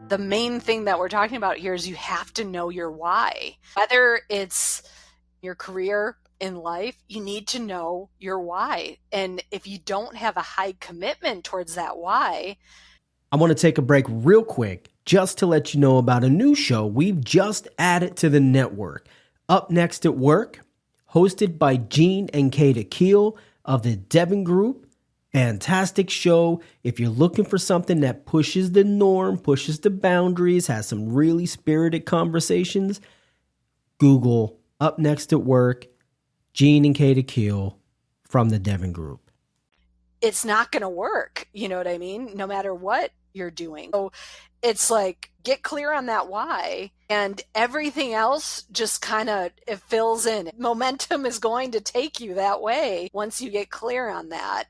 The main thing that we're talking about here is you have to know your why. Whether it's your career in life, you need to know your why. And if you don't have a high commitment towards that why. I want to take a break real quick just to let you know about a new show we've just added to the network. Up Next at Work, hosted by Gene and Kata Keel of the Devon Group. Fantastic show. If you're looking for something that pushes the norm, pushes the boundaries, has some really spirited conversations, Google Up Next at Work, Gene and Kata Keel from the Devon Group. It's not going to work. You know what I mean? No matter what you're doing. So it's like, get clear on that why, and everything else just kind of, it fills in. Momentum is going to take you that way once you get clear on that.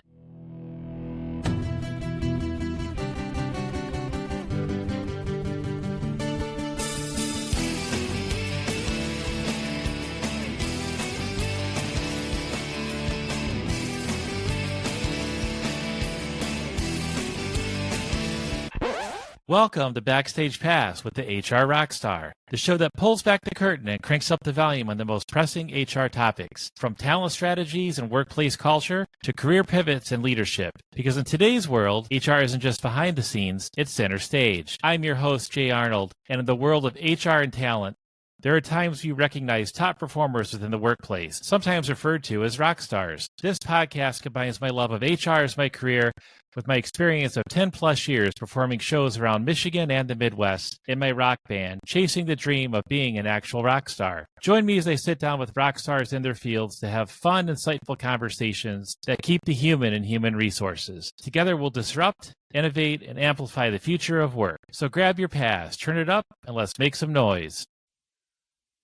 Welcome to Backstage Pass with the HR Rockstar, the show that pulls back the curtain and cranks up the volume on the most pressing HR topics, from talent strategies and workplace culture to career pivots and leadership. Because in today's world, HR isn't just behind the scenes, it's center stage. I'm your host, Jay Arnold, and in the world of HR and talent, there are times we recognize top performers within the workplace, sometimes referred to as rock stars. This podcast combines my love of HR as my career with my experience of 10 plus years performing shows around Michigan and the Midwest in my rock band, chasing the dream of being an actual rock star. Join me as I sit down with rock stars in their fields to have fun, insightful conversations that keep the human in human resources. Together we'll disrupt, innovate, and amplify the future of work. So grab your pass, turn it up, and let's make some noise.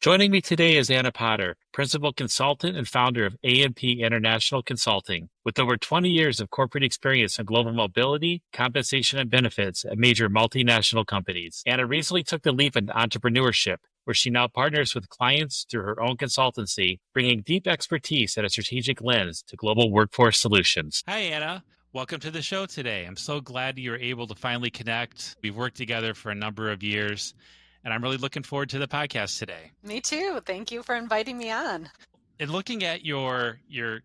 Joining me today is Anna Potter, Principal Consultant and founder of A&P International Consulting. With over 20 years of corporate experience in global mobility, compensation, and benefits at major multinational companies, Anna recently took the leap into entrepreneurship, where she now partners with clients through her own consultancy, bringing deep expertise and a strategic lens to global workforce solutions. Hi, Anna. Welcome to the show today. I'm so glad you were able to finally connect. We've worked together for a number of years, and I'm really looking forward to the podcast today. Me too. Thank you for inviting me on. In looking at your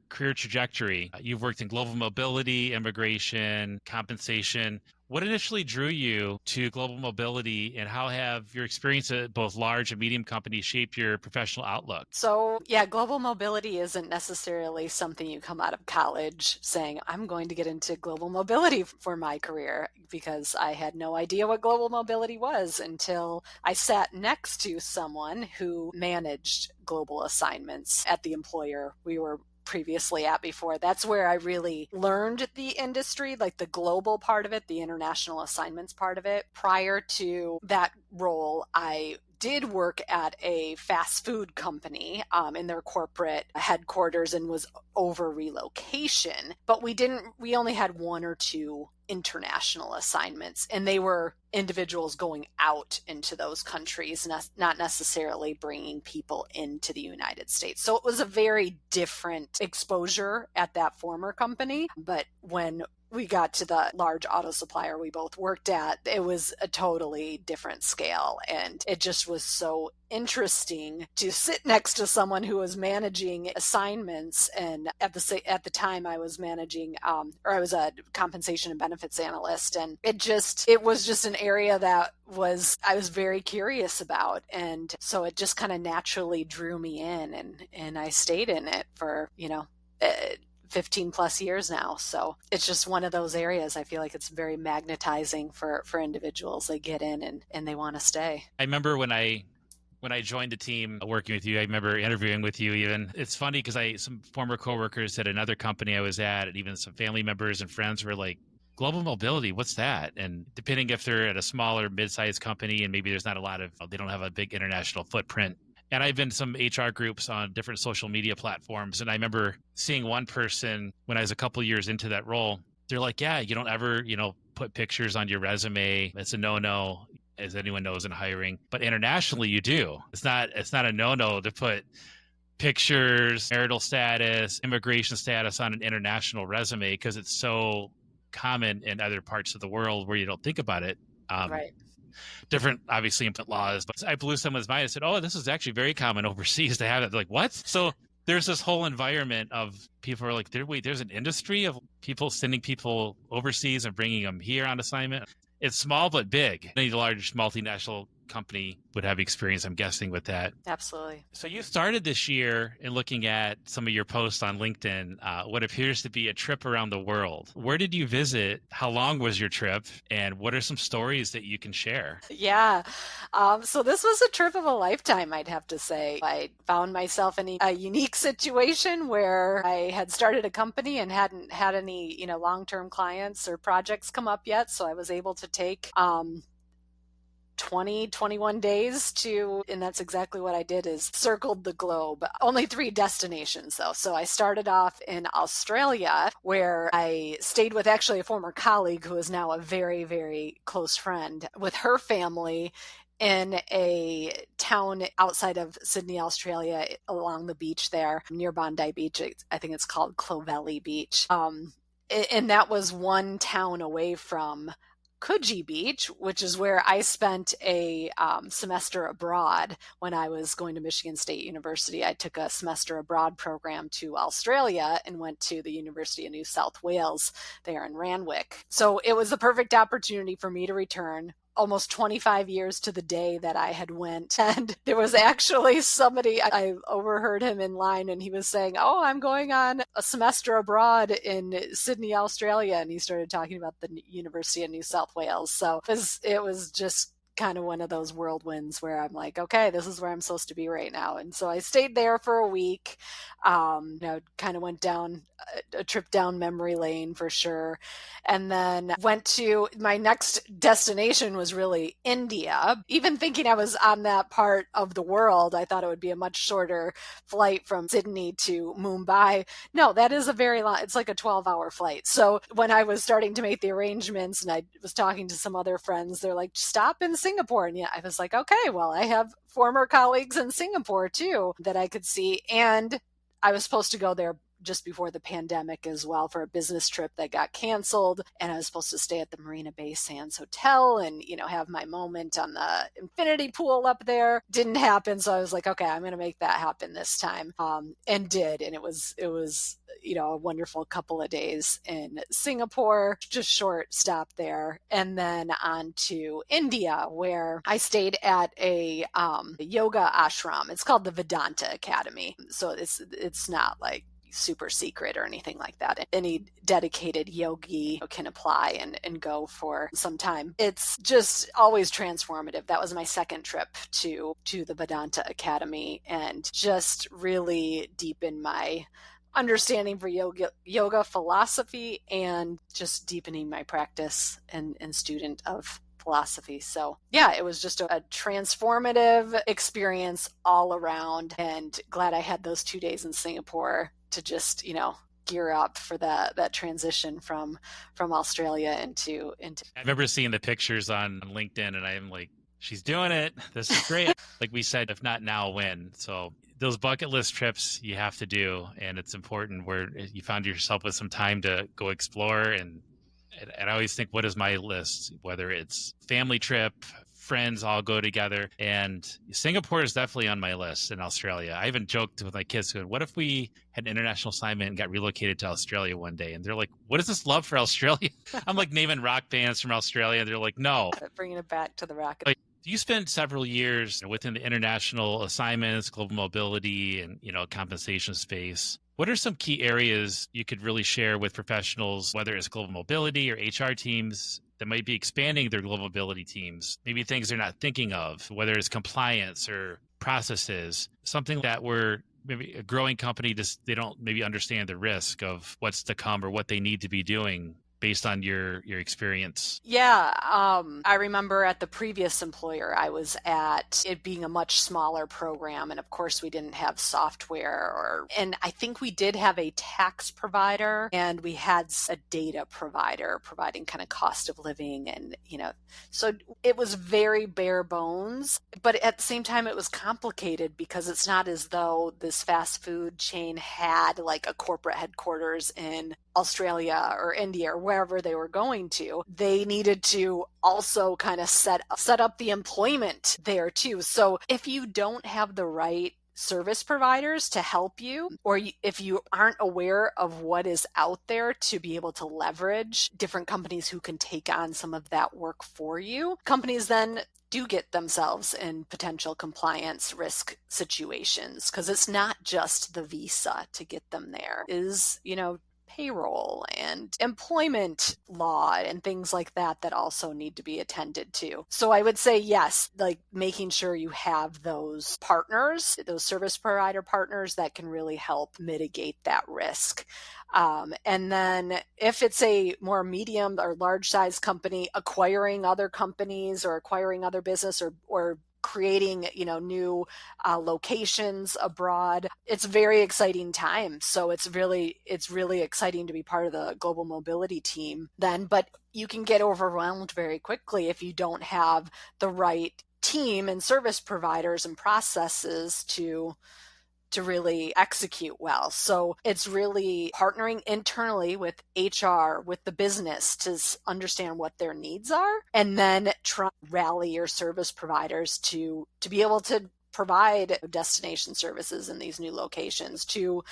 career trajectory, you've worked in global mobility, immigration, compensation. What initially drew you to global mobility, and how have your experience at both large and medium companies shaped your professional outlook? So yeah, global mobility isn't necessarily something you come out of college saying, I'm going to get into global mobility for my career, because I had no idea what global mobility was until I sat next to someone who managed global assignments at the employer we were previously at before. That's where I really learned the industry, like the global part of it, the international assignments part of it. Prior to that role, I did work at a fast food company in their corporate headquarters and was over relocation, but we only had one or two international assignments, and they were individuals going out into those countries, not necessarily bringing people into the United States. So it was a very different exposure at that former company. But when we got to the large auto supplier we both worked at, it was a totally different scale. And it just was so interesting to sit next to someone who was managing assignments. And at the time I was managing, or I was a compensation and benefits analyst. And it was just an area that I was very curious about. And so it just kind of naturally drew me in, and I stayed in it for, 15 plus years now. So it's just one of those areas. I feel like it's very magnetizing for individuals. They get in and they want to stay. I remember when I joined the team working with you, I remember interviewing with you even. It's funny because some former coworkers at another company I was at, and even some family members and friends were like, global mobility, what's that? And depending if they're at a smaller mid-sized company and maybe there's not they don't have a big international footprint. And I've been in some HR groups on different social media platforms. And I remember seeing one person when I was a couple years into that role, they're like, yeah, you don't ever, put pictures on your resume. It's a no-no, as anyone knows in hiring. But internationally, you do. It's not a no-no to put pictures, marital status, immigration status on an international resume, because it's so common in other parts of the world where you don't think about it. Right. different, obviously, employment laws. But I blew someone's mind. I said, "Oh, this is actually very common overseas to have it." They're like, "What?" So there's this whole environment of people are like, wait, there's an industry of people sending people overseas and bringing them here on assignment. It's small but big. Any large multinational company would have experience, I'm guessing, with that. Absolutely. So you started this year in looking at some of your posts on LinkedIn, what appears to be a trip around the world. Where did you visit? How long was your trip? And what are some stories that you can share? Yeah. So this was a trip of a lifetime, I'd have to say. I found myself in a unique situation where I had started a company and hadn't had any, long-term clients or projects come up yet. So I was able to take 21 days and that's exactly what I did, is circled the globe. Only 3 destinations though. So I started off in Australia, where I stayed with actually a former colleague who is now a very, very close friend, with her family in a town outside of Sydney, Australia, along the beach there, near Bondi Beach. I think it's called Clovelly Beach. And that was one town away from Coogee Beach, which is where I spent a semester abroad when I was going to Michigan State University. I took a semester abroad program to Australia and went to the University of New South Wales there in Randwick. So it was the perfect opportunity for me to return almost 25 years to the day that I had went. And there was actually somebody, I overheard him in line, and he was saying, "Oh, I'm going on a semester abroad in Sydney, Australia." And he started talking about the University of New South Wales. So it was just kind of one of those whirlwinds where I'm like, okay, this is where I'm supposed to be right now. And so I stayed there for a week, kind of went down a trip down memory lane for sure. And then went to my next destination was really India. Even thinking I was on that part of the world, I thought it would be a much shorter flight from Sydney to Mumbai. No, that is a very long, it's like a 12-hour flight. So when I was starting to make the arrangements and I was talking to some other friends, they're like, "Stop in Singapore." And yeah, I was like, okay, well, I have former colleagues in Singapore too that I could see. And I was supposed to go there just before the pandemic as well for a business trip that got canceled. And I was supposed to stay at the Marina Bay Sands Hotel and, have my moment on the infinity pool up there. Didn't happen. So I was like, okay, I'm going to make that happen this time. And did. And it was, a wonderful couple of days in Singapore, just short stop there. And then on to India, where I stayed at a yoga ashram. It's called the Vedanta Academy. So it's not like super secret or anything like that. Any dedicated yogi can apply and go for some time. It's just always transformative. That was my second trip to the Vedanta Academy, and just really deepened my understanding for yoga philosophy, and just deepening my practice and student of philosophy. So yeah, it was just a transformative experience all around, and glad I had those 2 days in Singapore to just, gear up for that transition from Australia into. I remember seeing the pictures on LinkedIn, and I'm like, she's doing it. This is great. Like we said, if not now, when? So those bucket list trips you have to do, and it's important where you found yourself with some time to go explore. And I always think, what is my list? Whether it's family trip, friends all go together, and Singapore is definitely on my list, and Australia. I even joked with my kids, going, what if we had an international assignment and got relocated to Australia one day? And they're like, what is this love for Australia? I'm like naming rock bands from Australia. They're like, no. Bringing it back to the rock. You spent several years within the international assignments, global mobility, and compensation space. What are some key areas you could really share with professionals, whether it's global mobility or HR teams, that might be expanding their global mobility teams? Maybe things they're not thinking of, whether it's compliance or processes, something that we're maybe a growing company, just they don't maybe understand the risk of what's to come or what they need to be doing based on your experience. Yeah. I remember at the previous employer I was at, it being a much smaller program. And of course we didn't have software, and I think we did have a tax provider, and we had a data provider providing kind of cost of living. And, so it was very bare bones, but at the same time it was complicated, because it's not as though this fast food chain had like a corporate headquarters in Australia or India or wherever they were going to, they needed to also kind of set up the employment there too. So if you don't have the right service providers to help you, or if you aren't aware of what is out there to be able to leverage different companies who can take on some of that work for you, companies then do get themselves in potential compliance risk situations, because it's not just the visa to get them there. It is, payroll and employment law and things like that also need to be attended to. So I would say yes, like making sure you have those partners, those service provider partners that can really help mitigate that risk. And then if it's a more medium or large size company, acquiring other companies or acquiring other business or creating, new locations abroad, it's a very exciting time. So it's really exciting to be part of the global mobility team then, but you can get overwhelmed very quickly if you don't have the right team and service providers and processes to really execute well. So it's really partnering internally with HR, with the business to understand what their needs are, and then try to rally your service providers to be able to provide destination services in these new locations, to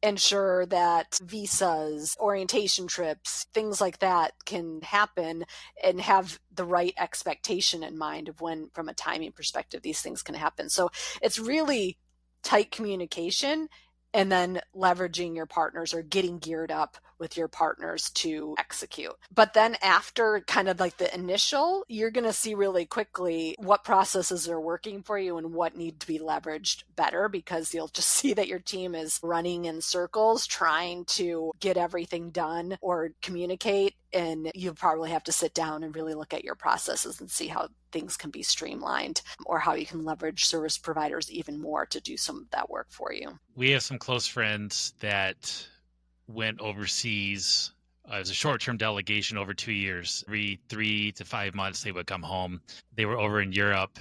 ensure that visas, orientation trips, things like that can happen, and have the right expectation in mind of when, from a timing perspective, these things can happen. So it's really tight communication, and then leveraging your partners or getting geared up with your partners to execute. But then after kind of like the initial, you're going to see really quickly what processes are working for you and what need to be leveraged better, because you'll just see that your team is running in circles trying to get everything done or communicate. And you probably have to sit down and really look at your processes and see how things can be streamlined, or how you can leverage service providers even more to do some of that work for you. We have some close friends that went overseas as a short-term delegation over 2 years. Every 3 to 5 months, they would come home. They were over in Europe,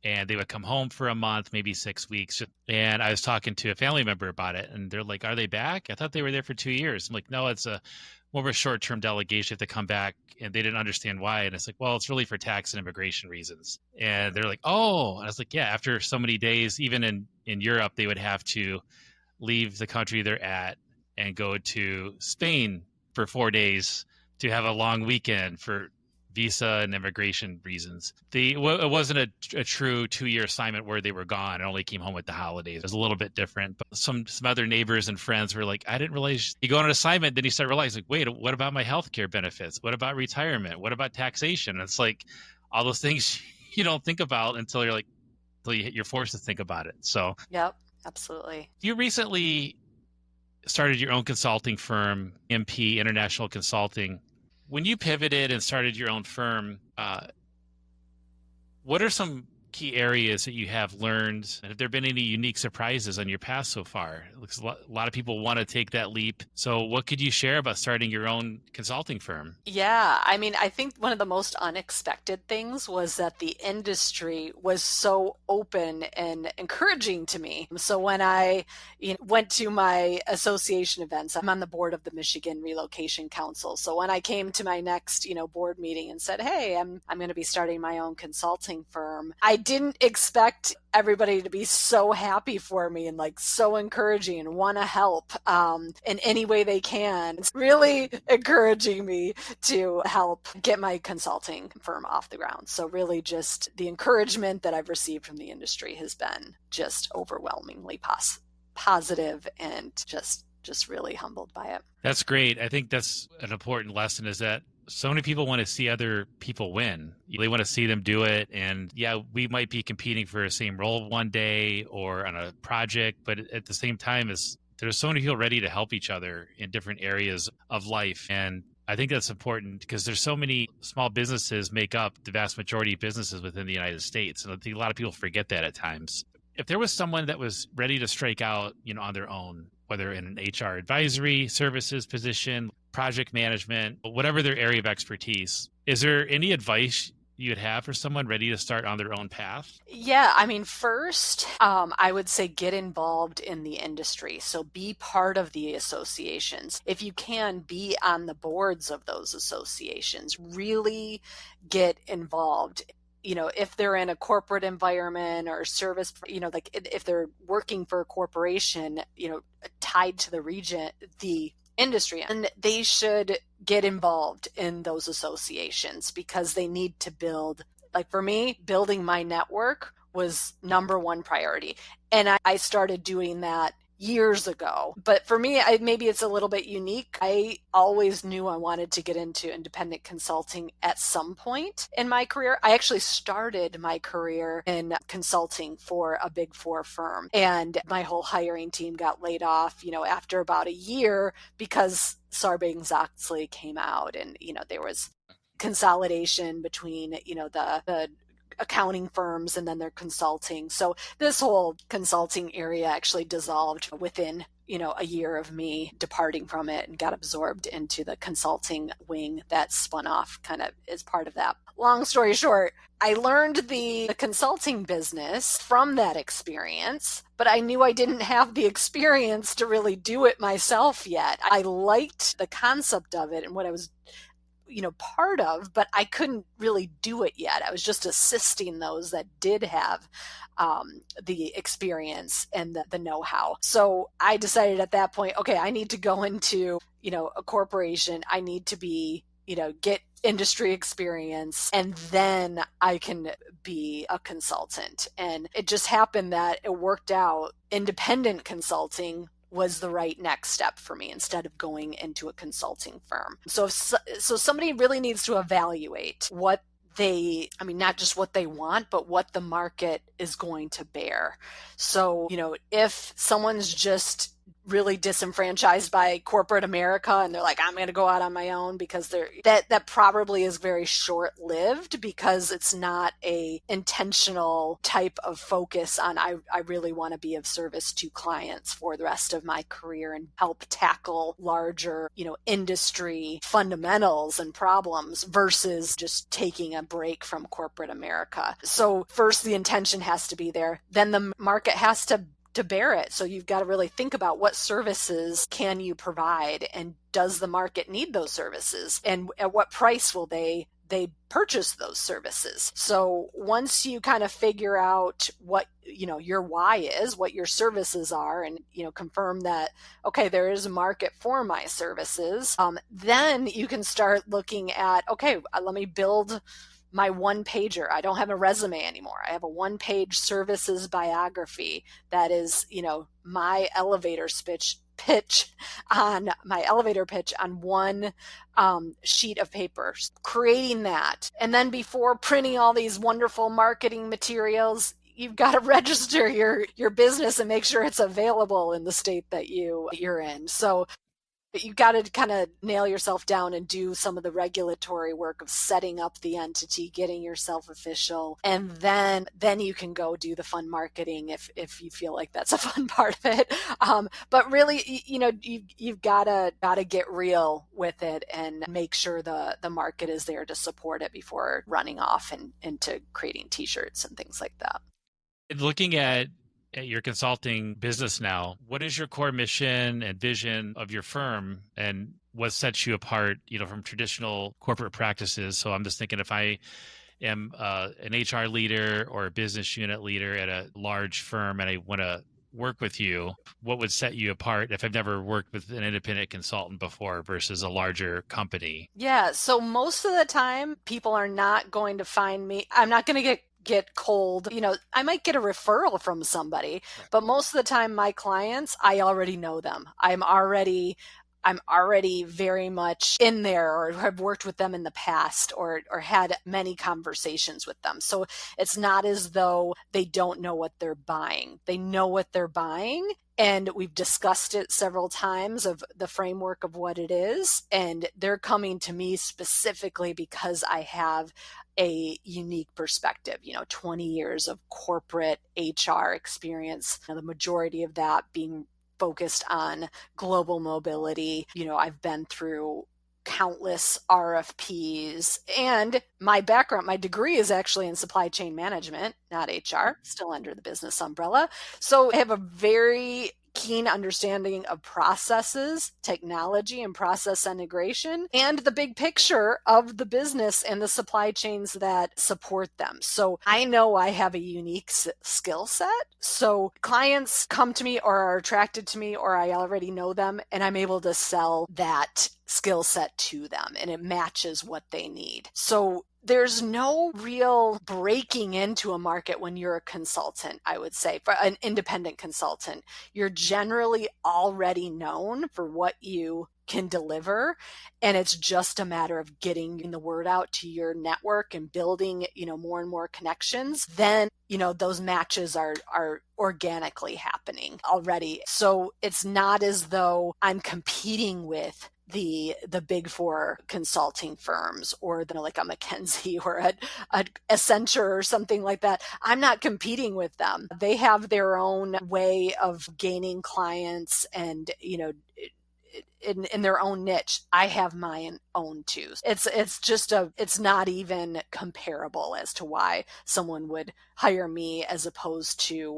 and they would come home for a month, maybe 6 weeks. And I was talking to a family member about it, and they're like, "Are they back? I thought they were there for 2 years." I'm like, "No, it's more of a short-term delegation if they come back," and they didn't understand why. And it's like, well, it's really for tax and immigration reasons. And they're like, oh, and I was like, yeah, after so many days, even in Europe, they would have to leave the country they're at and go to Spain for 4 days to have a long weekend for visa and immigration reasons. It wasn't a true 2-year assignment where they were gone and only came home with the holidays. It was a little bit different. But some other neighbors and friends were like, I didn't realize you go on an assignment, then you start realizing, wait, what about my healthcare benefits? What about retirement? What about taxation? And it's like all those things you don't think about until you're forced to think about it. So Yep, absolutely. you recently started your own consulting firm, MP International Consulting. When you pivoted and started your own firm, what are some key areas that you have learned? And have there been any unique surprises on your path so far? Looks a lot of people want to take that leap. So what could you share about starting your own consulting firm? Yeah, I mean, I think one of the most unexpected things was that the industry was so open and encouraging to me. So when I went to my association events, I'm on the board of the Michigan Relocation Council. So when I came to my next, board meeting and said, hey, I'm going to be starting my own consulting firm, I didn't expect everybody to be so happy for me and like so encouraging and want to help in any way they can. It's really encouraging me to help get my consulting firm off the ground. So really just the encouragement that I've received from the industry has been just overwhelmingly positive, and just really humbled by it. That's great. I think that's an important lesson, is that so many people want to see other people win. They want to see them do it. And yeah, we might be competing for the same role one day or on a project, but at the same time, there's so many people ready to help each other in different areas of life. And I think that's important because there's so many small businesses make up the vast majority of businesses within the United States. And I think a lot of people forget that at times. If there was someone that was ready to strike out, on their own, whether in an HR advisory services position, project management, whatever their area of expertise, is there any advice you'd have for someone ready to start on their own path? Yeah, I mean, first, I would say get involved in the industry. So be part of the associations. If you can, be on the boards of those associations. Really get involved. If they're in a corporate environment or service, like if they're working for a corporation, tied to the region, the industry, and they should get involved in those associations because they need to build, like for me, building my network was number one priority. And I started doing that years ago. But for me, maybe it's a little bit unique. I always knew I wanted to get into independent consulting at some point in my career. I actually started my career in consulting for a Big Four firm, and my whole hiring team got laid off, after about a year because Sarbanes-Oxley came out, and, there was consolidation between, the accounting firms and then their consulting. So this whole consulting area actually dissolved within, a year of me departing from it, and got absorbed into the consulting wing that spun off kind of as part of that. Long story short, I learned the consulting business from that experience, but I knew I didn't have the experience to really do it myself yet. I liked the concept of it and what I was part of, but I couldn't really do it yet. I was just assisting those that did have the experience and the know-how. So I decided at that point, okay, I need to go into, a corporation. I need to be, get industry experience, and then I can be a consultant. And it just happened that it worked out. Independent consulting was the right next step for me instead of going into a consulting firm. So somebody really needs to evaluate what not just what they want, but what the market is going to bear. So, if someone's just really disenfranchised by corporate America and they're like, I'm going to go out on my own, because that probably is very short-lived, because it's not a intentional type of focus on I really want to be of service to clients for the rest of my career and help tackle larger, industry fundamentals and problems, versus just taking a break from corporate America. So first, the intention has to be there. Then the market has to bear it. So you've got to really think about what services can you provide, and does the market need those services, and at what price will they purchase those services. So once you kind of figure out what your why is, what your services are, and confirm that, okay, there is a market for my services, then you can start looking at, okay, let me build my one pager. I don't have a resume anymore. I have a one-page services biography that is, my elevator pitch on my elevator pitch on one sheet of paper, creating that. And then before printing all these wonderful marketing materials, you've got to register your business and make sure it's available in the state that you're in. So you got to kind of nail yourself down and do some of the regulatory work of setting up the entity, getting yourself official, and then you can go do the fun marketing if you feel like that's a fun part of it. But really, you've got to get real with it and make sure the market is there to support it before running off and into creating T-shirts and things like that. Looking at your consulting business now, what is your core mission and vision of your firm, and what sets you apart, from traditional corporate practices? So I'm just thinking, if I am an HR leader or a business unit leader at a large firm and I want to work with you, what would set you apart if I've never worked with an independent consultant before versus a larger company? Yeah, so most of the time people are not going to find me. I'm not going to get cold. I might get a referral from somebody, but most of the time my clients, I already know them. I'm already very much in there, or have worked with them in the past, or had many conversations with them. So it's not as though they don't know what they're buying. They know what they're buying, and we've discussed it several times of the framework of what it is. And they're coming to me specifically because I have a unique perspective, 20 years of corporate HR experience, the majority of that being focused on global mobility. I've been through countless RFPs. And my background, my degree is actually in supply chain management, not HR, still under the business umbrella. So I have a very keen understanding of processes, technology, and process integration, and the big picture of the business and the supply chains that support them. So I know I have a unique skill set. So clients come to me or are attracted to me, or I already know them, and I'm able to sell that skill set to them, and it matches what they need. So there's no real breaking into a market when you're a consultant, I would say, for an independent consultant. You're generally already known for what you can deliver, and it's just a matter of getting the word out to your network and building, more and more connections. Then, those matches are organically happening already. So it's not as though I'm competing with the big four consulting firms, or like a McKinsey or a Accenture or something like that. I'm not competing with them. They have their own way of gaining clients and, in their own niche. I have my own too. It's not even comparable as to why someone would hire me as opposed to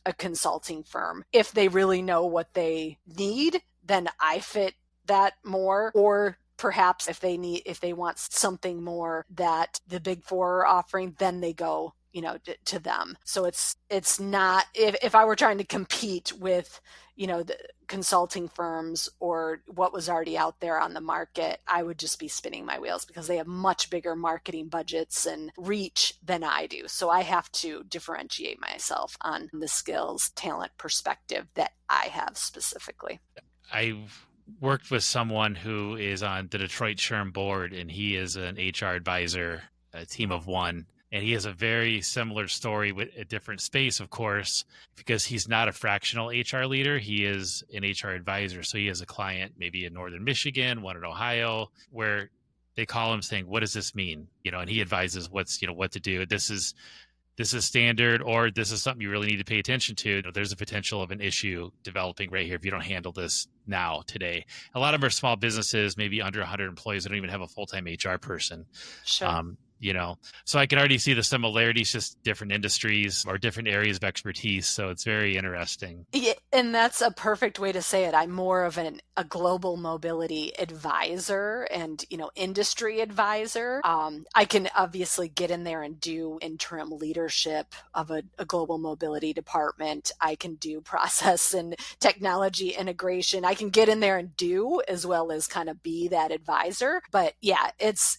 a consulting firm. If they really know what they need, then I fit that more. Or perhaps if they want something more that the big four are offering, then they go to them. So it's not, if I were trying to compete with the consulting firms or what was already out there on the market, I would just be spinning my wheels, because they have much bigger marketing budgets and reach than I do. So I have to differentiate myself on the skills, talent perspective that I have specifically. I've worked with someone who is on the Detroit SHRM board, and he is an HR advisor, a team of one. And he has a very similar story with a different space, of course, because he's not a fractional HR leader. He is an HR advisor. So he has a client maybe in Northern Michigan, one in Ohio, where they call him saying, what does this mean? And he advises what to do. This is standard, or this is something you really need to pay attention to. There's a potential of an issue developing right here if you don't handle this now, today. A lot of them are small businesses, maybe under 100 employees. They don't even have a full-time HR person. Sure. So I can already see the similarities, just different industries or different areas of expertise. So it's very interesting. Yeah, and that's a perfect way to say it. I'm more of a global mobility advisor and, industry advisor. I can obviously get in there and do interim leadership of a global mobility department. I can do process and technology integration. I can get in there and do, as well as kind of be that advisor. But yeah, it's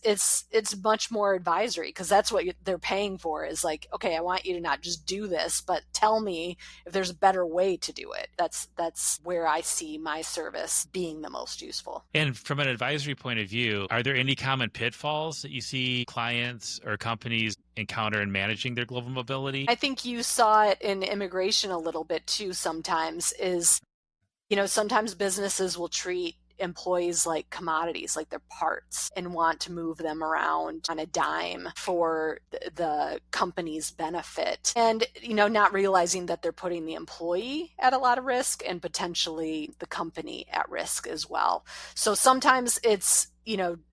much more advisory, because that's what they're paying for, is like, okay, I want you to not just do this, but tell me if there's a better way to do it. That's where I see my service being the most useful. And from an advisory point of view, are there any common pitfalls that you see clients or companies encounter in managing their global mobility? I think you saw it in immigration a little bit too sometimes, is, sometimes businesses will treat employees like commodities, like they're parts, and want to move them around on a dime for the company's benefit. And, not realizing that they're putting the employee at a lot of risk and potentially the company at risk as well. So sometimes it's,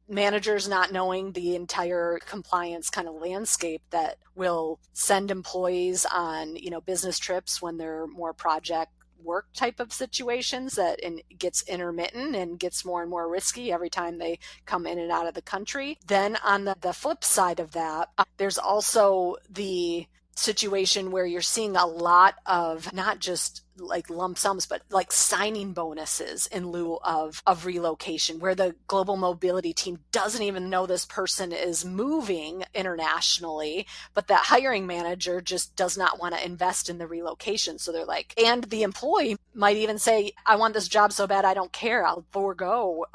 managers not knowing the entire compliance kind of landscape that will send employees on, business trips when they're more project work type of situations, that gets intermittent and gets more and more risky every time they come in and out of the country. Then on the flip side of that, there's also the situation where you're seeing a lot of not just like lump sums, but like signing bonuses in lieu of relocation, where the global mobility team doesn't even know this person is moving internationally, but that hiring manager just does not want to invest in the relocation. So they're like, and the employee might even say, I want this job so bad, I don't care, I'll forego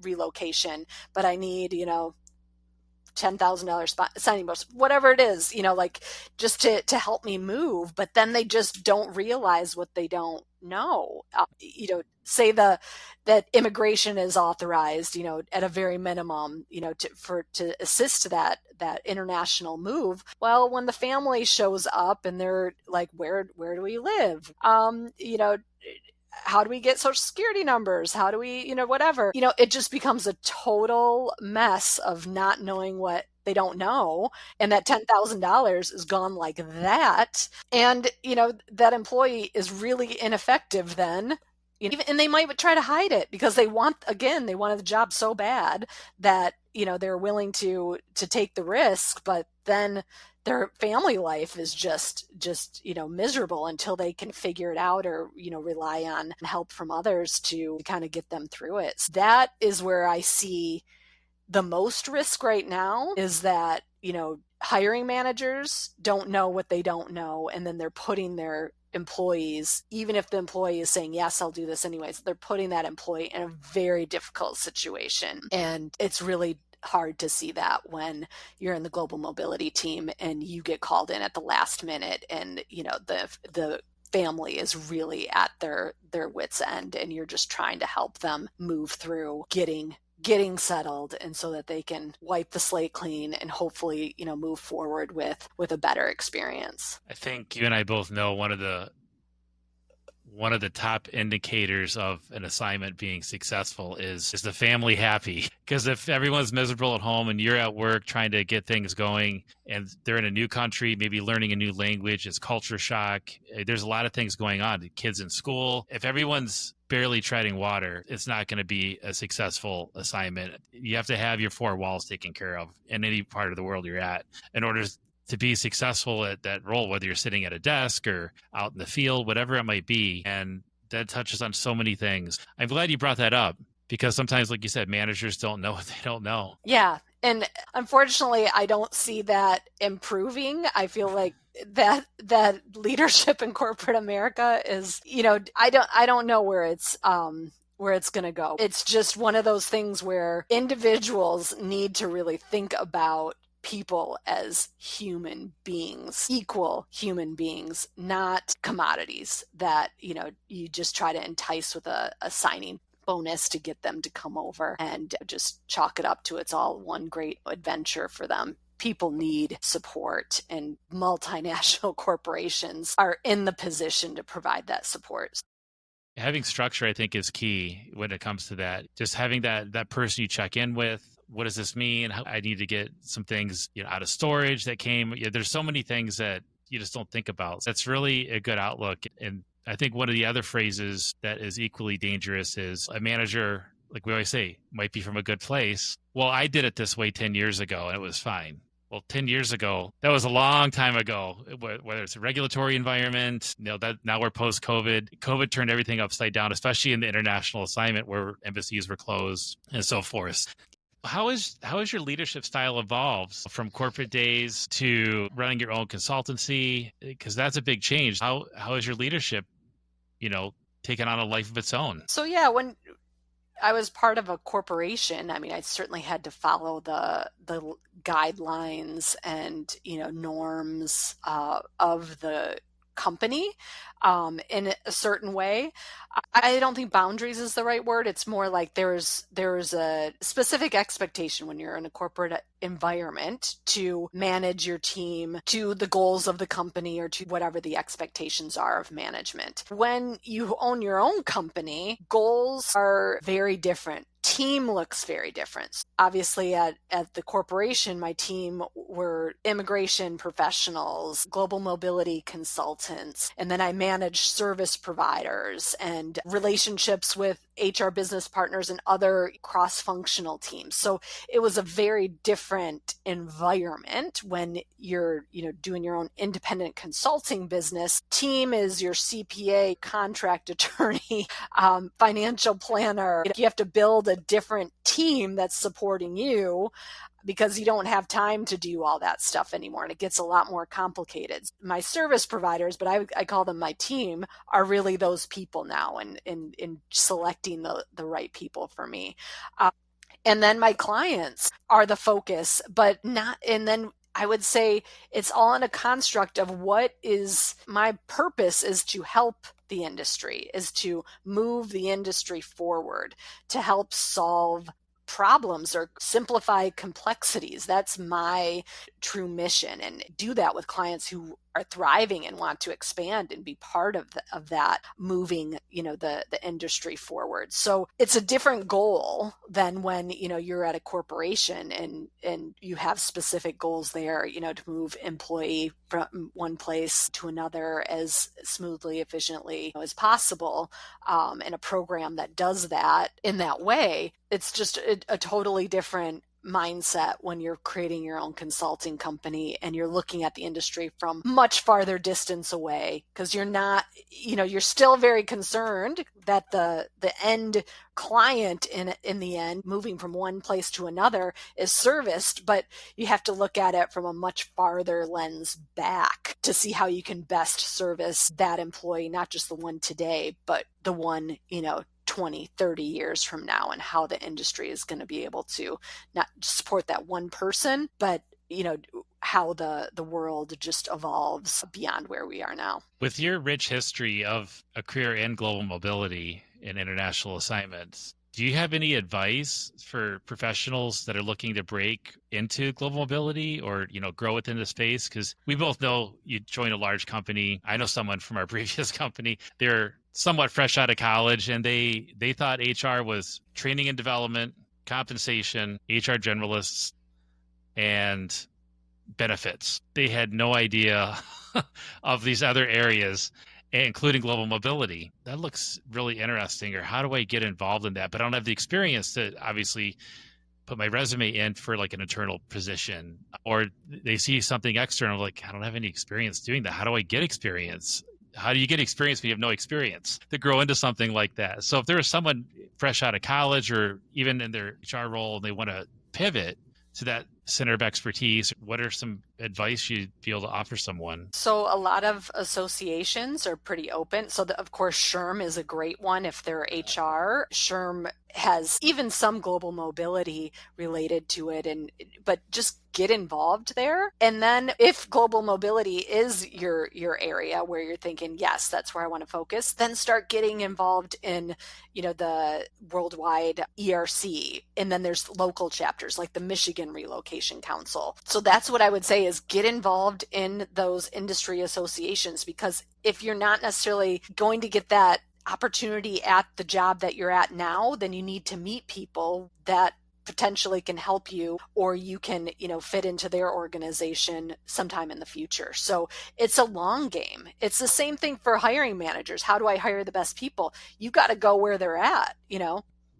relocation, but I need, $10,000 signing bonus, whatever it is, like just to help me move. But then they just don't realize what they don't know. Say that immigration is authorized, at a very minimum, to assist that international move. Well, when the family shows up and they're like, where do we live? how do we get social security numbers? How do we, whatever, it just becomes a total mess of not knowing what they don't know. And that $10,000 is gone like that. And, that employee is really ineffective then. And they might try to hide it because they wanted the job so bad that, they're willing to take the risk, but then their family life is just miserable until they can figure it out or rely on help from others to kind of get them through it. So that is where I see the most risk right now, is that hiring managers don't know what they don't know, and then they're putting their employees, even if the employee is saying yes, I'll do this anyways, they're putting that employee in a very difficult situation. And it's really hard to see that when you're in the global mobility team and you get called in at the last minute, and the family is really at their wits end, and you're just trying to help them move through getting settled, and so that they can wipe the slate clean and hopefully move forward with a better experience. I think you and I both know one of the top indicators of an assignment being successful is the family happy? Because if everyone's miserable at home and you're at work trying to get things going, and they're in a new country, maybe learning a new language, it's culture shock, there's a lot of things going on, the kids in school. If everyone's barely treading water, it's not going to be a successful assignment. You have to have your four walls taken care of in any part of the world you're at in order to be successful at that role, whether you're sitting at a desk or out in the field, whatever it might be. And that touches on so many things. I'm glad you brought that up, because sometimes, like you said, managers don't know what they don't know. Yeah. And unfortunately, I don't see that improving. I feel like that leadership in corporate America is, I don't know where it's going to go. It's just one of those things where individuals need to really think about people as human beings, equal human beings, not commodities that, you just try to entice with a signing bonus to get them to come over and just chalk it up to it's all one great adventure for them. People need support, and multinational corporations are in the position to provide that support. Having structure, I think, is key when it comes to that. Just having that person you check in with. What does this mean? I need to get some things out of storage that came. There's so many things that you just don't think about. That's really a good outlook. And I think one of the other phrases that is equally dangerous is a manager, like we always say, might be from a good place. Well, I did it this way 10 years ago and it was fine. Well, 10 years ago, that was a long time ago, whether it's a regulatory environment, that now we're post-COVID. COVID turned everything upside down, especially in the international assignment where embassies were closed and so forth. How is your leadership style evolved from corporate days to running your own consultancy? Because that's a big change. How is your leadership, taken on a life of its own? So yeah, when I was part of a corporation, I mean, I certainly had to follow the guidelines and norms of the company in a certain way. I don't think boundaries is the right word. It's more like there's a specific expectation when you're in a corporate environment to manage your team to the goals of the company or to whatever the expectations are of management. When you own your own company, goals are very different. Team looks very different. Obviously, at the corporation, my team were immigration professionals, global mobility consultants, and then I managed service providers and relationships with HR business partners and other cross-functional teams. So it was a very different environment when you're, doing your own independent consulting business. Team is your CPA, contract attorney, financial planner. You have to build a different team that's supporting you because you don't have time to do all that stuff anymore, and it gets a lot more complicated. My service providers, but I call them my team, are really those people now, and in selecting the right people for me. And then my clients are the focus, but not, and then I would say it's all in a construct of what is my purpose is to help the industry, is to move the industry forward, to help solve problems or simplify complexities. That's my true mission, and do that with clients who are thriving and want to expand and be part of that moving, the industry forward. So it's a different goal than when, you're at a corporation and you have specific goals there, to move employee from one place to another as smoothly, efficiently as possible. And a program that does that in that way, it's just a totally different mindset when you're creating your own consulting company and you're looking at the industry from much farther distance away, because you're not, you're still very concerned that the end client in the end, moving from one place to another, is serviced, but you have to look at it from a much farther lens back to see how you can best service that employee, not just the one today, but the one, 20, 30 years from now, and how the industry is going to be able to not support that one person, but how the world just evolves beyond where we are now. With your rich history of a career in global mobility and international assignments, do you have any advice for professionals that are looking to break into global mobility or, grow within the space? Because we both know you joined a large company. I know someone from our previous company. They're somewhat fresh out of college, and they thought HR was training and development, compensation, HR generalists, and benefits. They had no idea of these other areas, including global mobility. That looks really interesting. Or how do I get involved in that? But I don't have the experience to obviously put my resume in for like an internal position, or they see something external, like, I don't have any experience doing that. How do I get experience? How do you get experience when you have no experience to grow into something like that? So if there is someone fresh out of college or even in their HR role and they want to pivot to that center of expertise, what are some advice you'd be able to offer someone? So a lot of associations are pretty open. So of course, SHRM is a great one. If they're HR, SHRM has even some global mobility related to it, but just get involved there. And then if global mobility is your area where you're thinking, yes, that's where I want to focus, then start getting involved in, the worldwide ERC. And then there's local chapters like the Michigan Relocation Council. So that's what I would say, is get involved in those industry associations, because if you're not necessarily going to get that opportunity at the job that you're at now, then you need to meet people that potentially can help you, or you can, fit into their organization sometime in the future. So it's a long game. It's the same thing for hiring managers. How do I hire the best people? You got to go where they're at,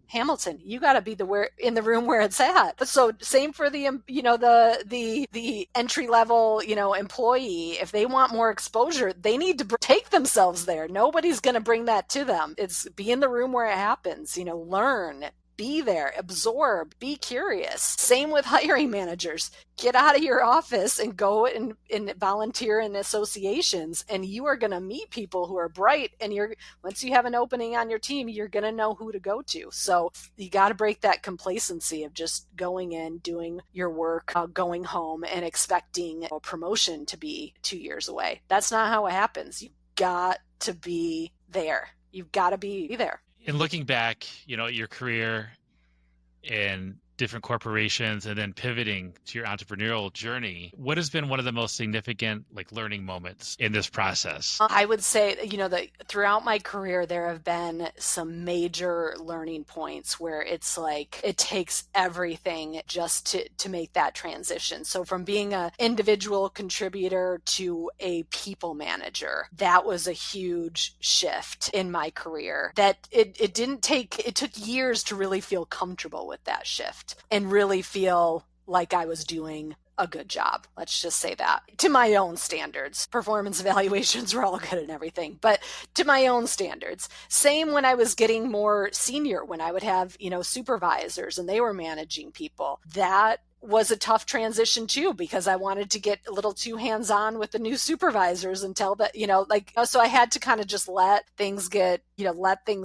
Hamilton, you got to be in the room where it's at. So same for the entry level, employee. If they want more exposure, they need to take themselves there. Nobody's going to bring that to them. It's be in the room where it happens, learn, be there, absorb, be curious. Same with hiring managers. Get out of your office and go and volunteer in associations, and you are going to meet people who are bright, and once you have an opening on your team, you're going to know who to go to. So you got to break that complacency of just going in, doing your work, going home, and expecting a promotion to be 2 years away. That's not how it happens. You've got to be there. You've got to be there. In looking back, your career in different corporations and then pivoting to your entrepreneurial journey, what has been one of the most significant learning moments in this process? I would say, throughout my career, there have been some major learning points where it's like it takes everything just to make that transition. So from being an individual contributor to a people manager, that was a huge shift in my career. That it took years to really feel comfortable with that shift and really feel like I was doing a good job. Let's just say that. To my own standards. Performance evaluations were all good and everything, but to my own standards. Same when I was getting more senior, when I would have, supervisors and they were managing people. That was a tough transition too, because I wanted to get a little too hands-on with the new supervisors and tell that, so I had to kind of just let things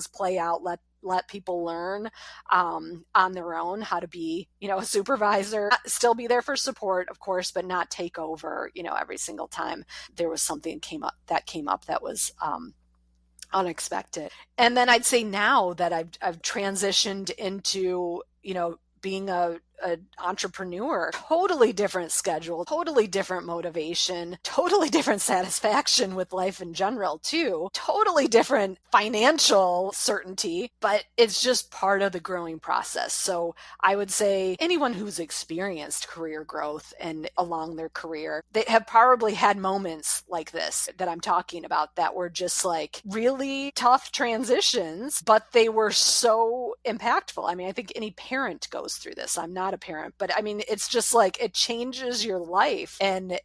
play out, let people learn on their own how to be, a supervisor, still be there for support, of course, but not take over, every single time there was something that came up that was unexpected. And then I'd say now that I've transitioned into, being a an entrepreneur, totally different schedule, totally different motivation, totally different satisfaction with life in general too, totally different financial certainty, but it's just part of the growing process. So I would say anyone who's experienced career growth and along their career, they have probably had moments like this that I'm talking about that were just like really tough transitions, but they were so impactful. I mean, I think any parent goes through this. I'm not a parent, but I mean, it's just like it changes your life. And,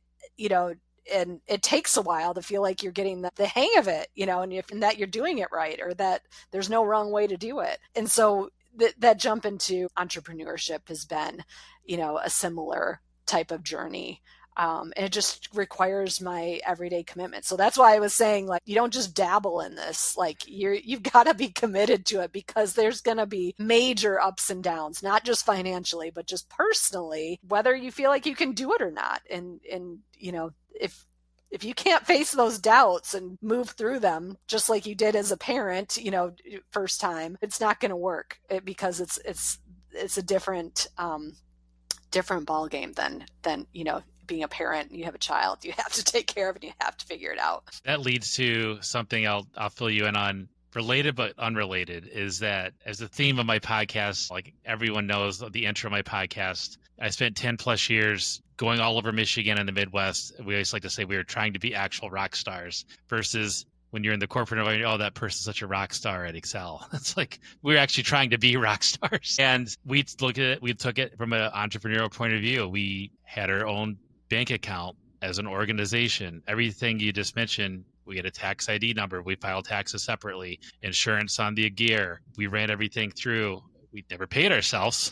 and it takes a while to feel like you're getting the hang of it, and that you're doing it right, or that there's no wrong way to do it. And so that jump into entrepreneurship has been, a similar type of journey. And it just requires my everyday commitment. So that's why I was saying, like, you don't just dabble in this. Like, you've got to be committed to it, because there's going to be major ups and downs, not just financially, but just personally, whether you feel like you can do it or not. And if you can't face those doubts and move through them, just like you did as a parent, first time, it's not going to work, because it's a different ball game than being a parent. You have a child you have to take care of, and you have to figure it out. That leads to something I'll fill you in on, related but unrelated, is that as the theme of my podcast, like everyone knows the intro of my podcast, I spent 10 plus years going all over Michigan and the Midwest. We always like to say we were trying to be actual rock stars, versus when you're in the corporate environment, oh, that person's such a rock star at Excel. It's like we're actually trying to be rock stars. And we took it from an entrepreneurial point of view. We had our own bank account as an organization. Everything you just mentioned, we had a tax ID number. We filed taxes separately, insurance on the gear. We ran everything through. We never paid ourselves,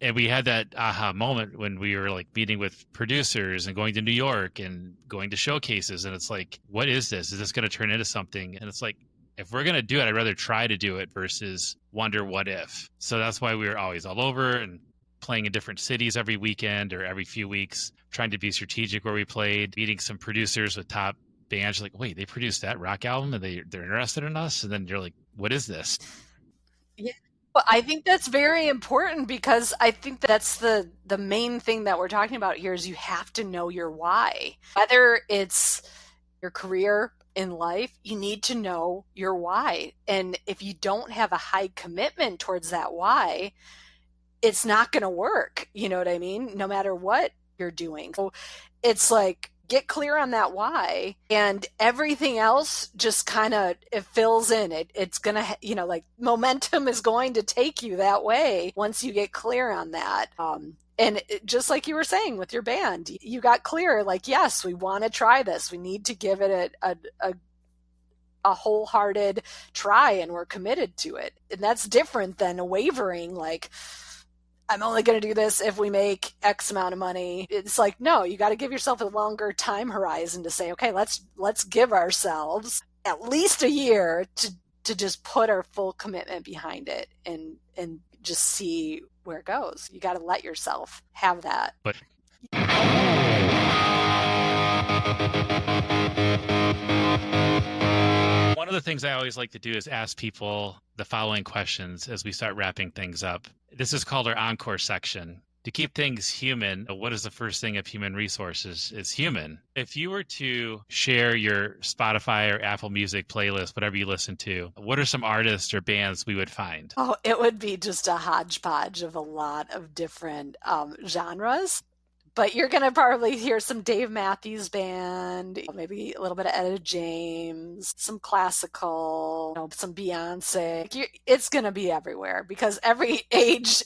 and we had that aha moment when we were like meeting with producers and going to New York and going to showcases. And it's like, what is this? Is this going to turn into something? And it's like, if we're going to do it, I'd rather try to do it versus wonder what if. So that's why we were always all over and playing in different cities every weekend or every few weeks, trying to be strategic where we played, meeting some producers with top bands. Like, wait, they produced that rock album and they're interested in us? And then you're like, what is this? Yeah. Well, I think that's very important, because I think that's the main thing that we're talking about here is you have to know your why. Whether it's your career in life, you need to know your why. And if you don't have a high commitment towards that why, it's not going to work. You know what I mean? No matter what you're doing. So it's like, get clear on that why, and everything else just kind of, it fills in. It's going to, like momentum is going to take you that way once you get clear on that. And just like you were saying with your band, you got clear, like, yes, we want to try this. We need to give it a wholehearted try, and we're committed to it. And that's different than a wavering, like, I'm only going to do this if we make X amount of money. It's like, no, you got to give yourself a longer time horizon to say, okay, let's give ourselves at least a year to just put our full commitment behind it and just see where it goes. You got to let yourself have that. But one of the things I always like to do is ask people the following questions as we start wrapping things up. This is called our encore section. To keep things human, what is the first thing of human resources? Is human. If you were to share your Spotify or Apple Music playlist, whatever you listen to, what are some artists or bands we would find? Oh, it would be just a hodgepodge of a lot of different genres. But you're going to probably hear some Dave Matthews Band, maybe a little bit of Etta James, some classical, some Beyonce. It's going to be everywhere, because every age,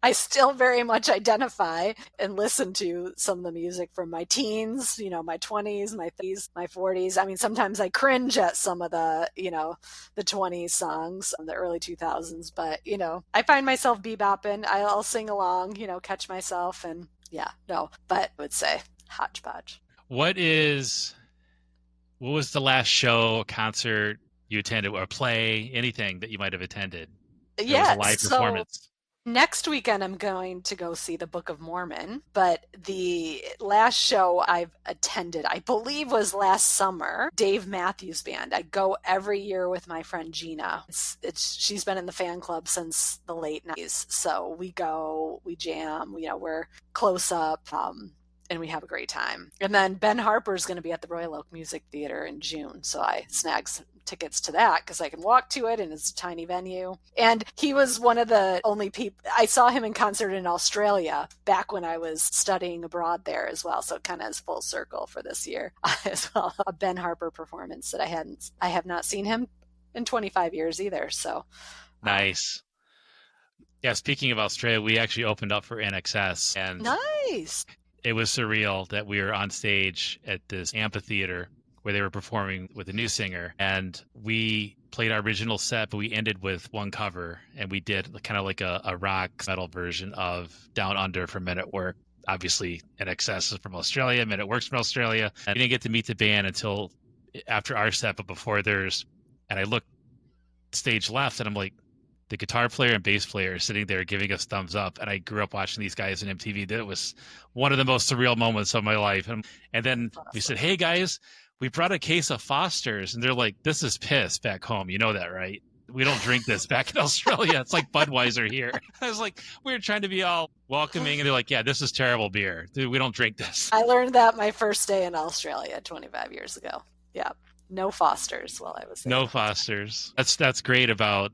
I still very much identify and listen to some of the music from my teens, my 20s, my 30s, my 40s. I mean, sometimes I cringe at some of the 20s songs from the early 2000s, but, I find myself bebopping. I'll sing along, catch myself, and but I would say hodgepodge. What was the last show, concert you attended, or play, anything that you might have attended? It was a live performance. Next weekend, I'm going to go see the Book of Mormon, but the last show I've attended, I believe, was last summer. Dave Matthews Band. I go every year with my friend Gina. She's been in the fan club since the late 90s, so we go, we jam, we're close up. And we have a great time. And then Ben Harper's going to be at the Royal Oak Music Theater in June, so I snagged some tickets to that because I can walk to it and it's a tiny venue. And he was one of the only people, I saw him in concert in Australia back when I was studying abroad there as well, so it kind of is full circle for this year as well. A Ben Harper performance that I have not seen him in 25 years either, so. Nice. Yeah, speaking of Australia, we actually opened up for NXS, and nice. It was surreal that we were on stage at this amphitheater where they were performing with a new singer, and we played our original set, but we ended with one cover, and we did kind of like a rock metal version of Down Under from Men at Work. Obviously, NXS is from Australia, Men at Work's from Australia, and we didn't get to meet the band until after our set, but before theirs. And I looked stage left, and I'm like, the guitar player and bass player are sitting there giving us thumbs up. And I grew up watching these guys on MTV. That was one of the most surreal moments of my life. And then we said, hey, guys, we brought a case of Foster's. And they're like, this is piss back home. You know that, right? We don't drink this back in Australia. It's like Budweiser here. I was like, we were trying to be all welcoming. And they're like, yeah, this is terrible beer. Dude, we don't drink this. I learned that my first day in Australia 25 years ago. Yeah. No Foster's while I was there. No Foster's. That's great about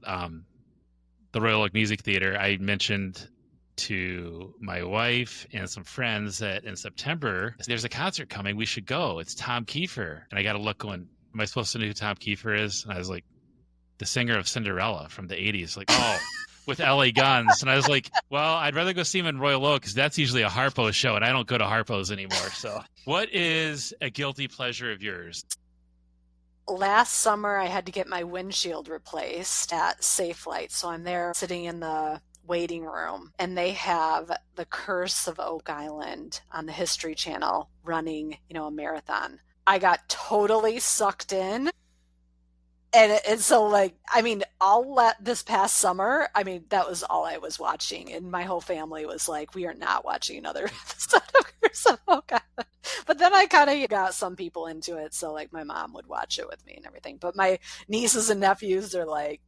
the Royal Oak Music Theater. I mentioned to my wife and some friends that in September, there's a concert coming. We should go. It's Tom Kiefer. And I got to look going, am I supposed to know who Tom Kiefer is? And I was like, the singer of Cinderella from the 80s. Like, oh, with LA Guns. And I was like, well, I'd rather go see him in Royal Oak because that's usually a Harpo show, and I don't go to Harpo's anymore. So what is a guilty pleasure of yours? Last summer, I had to get my windshield replaced at Safe Light. So I'm there sitting in the waiting room, and they have The Curse of Oak Island on the History Channel running, a marathon. I got totally sucked in. And so, this past summer, that was all I was watching. And my whole family was like, we are not watching another episode of Curse of Oak Island. But then I kind of got some people into it. So, my mom would watch it with me and everything. But my nieces and nephews, they're like,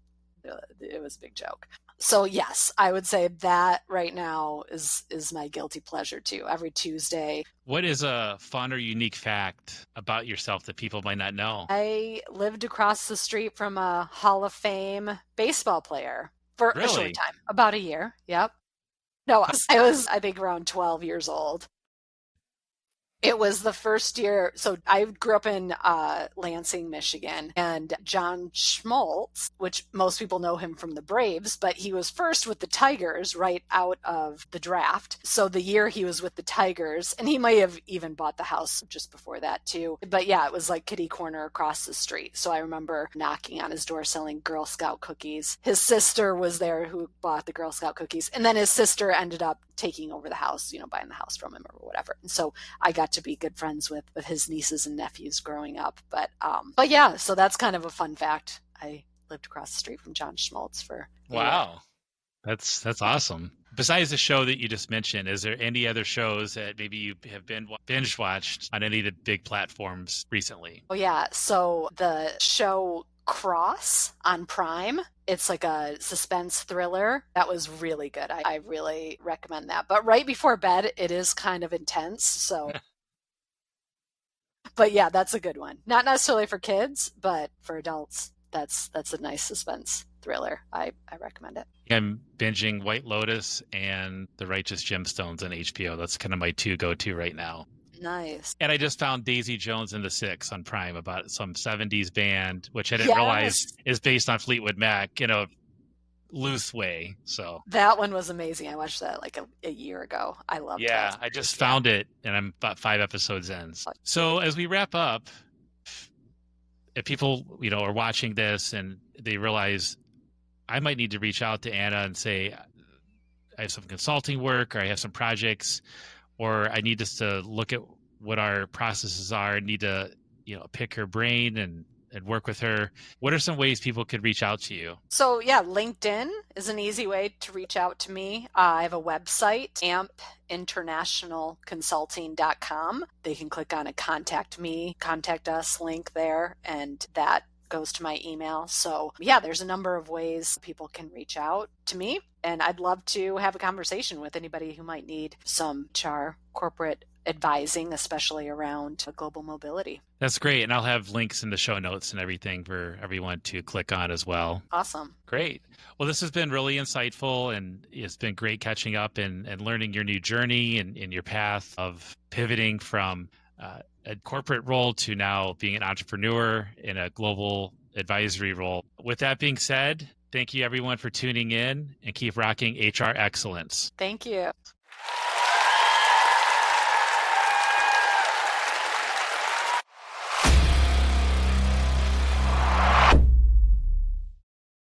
it was a big joke. So, yes, I would say that right now is my guilty pleasure, too. Every Tuesday. What is a fun or unique fact about yourself that people might not know? I lived across the street from a Hall of Fame baseball player for a short time, about a year. Yep. No, I was, I think, around 12 years old. It was the first year. So I grew up in Lansing, Michigan, and John Schmaltz, which most people know him from the Braves, but he was first with the Tigers right out of the draft. So the year he was with the Tigers, and he might have even bought the house just before that too. But yeah, it was like kitty corner across the street. So I remember knocking on his door selling Girl Scout cookies. His sister was there who bought the Girl Scout cookies. And then his sister ended up taking over the house, buying the house from him or whatever. And so I got to be good friends with his nieces and nephews growing up. But yeah, so that's kind of a fun fact. I lived across the street from John Schmaltz for wow. That's awesome. Besides the show that you just mentioned, is there any other shows that maybe you have been binge watched on any of the big platforms recently? Oh yeah, so the show Cross on Prime, it's like a suspense thriller. That was really good. I really recommend that. But right before bed, it is kind of intense. So, but yeah, that's a good one. Not necessarily for kids, but for adults, that's a nice suspense thriller. I recommend it. I'm binging White Lotus and The Righteous Gemstones on HBO. That's kind of my two go-to right now. Nice. And I just found Daisy Jones and the Six on Prime about some 70s band, which I didn't realize is based on Fleetwood Mac in a loose way. So that one was amazing. I watched that like a year ago. I loved it. Yeah, I just found it, and I'm about 5 episodes in. So as we wrap up, if people, are watching this and they realize I might need to reach out to Anna and say, I have some consulting work, or I have some projects, or I need us to look at what our processes are, and need to, pick her brain and and work with her, what are some ways people could reach out to you? So yeah, LinkedIn is an easy way to reach out to me. I have a website, ampinternationalconsulting.com. They can click on a contact me, contact us link there, and that goes to my email. So yeah, there's a number of ways people can reach out to me, and I'd love to have a conversation with anybody who might need some HR corporate advising, especially around global mobility. That's great. And I'll have links in the show notes and everything for everyone to click on as well. Awesome. Great. Well, this has been really insightful, and it's been great catching up and learning your new journey and your path of pivoting from a corporate role to now being an entrepreneur in a global advisory role. With that being said, thank you everyone for tuning in, and keep rocking HR excellence. Thank you.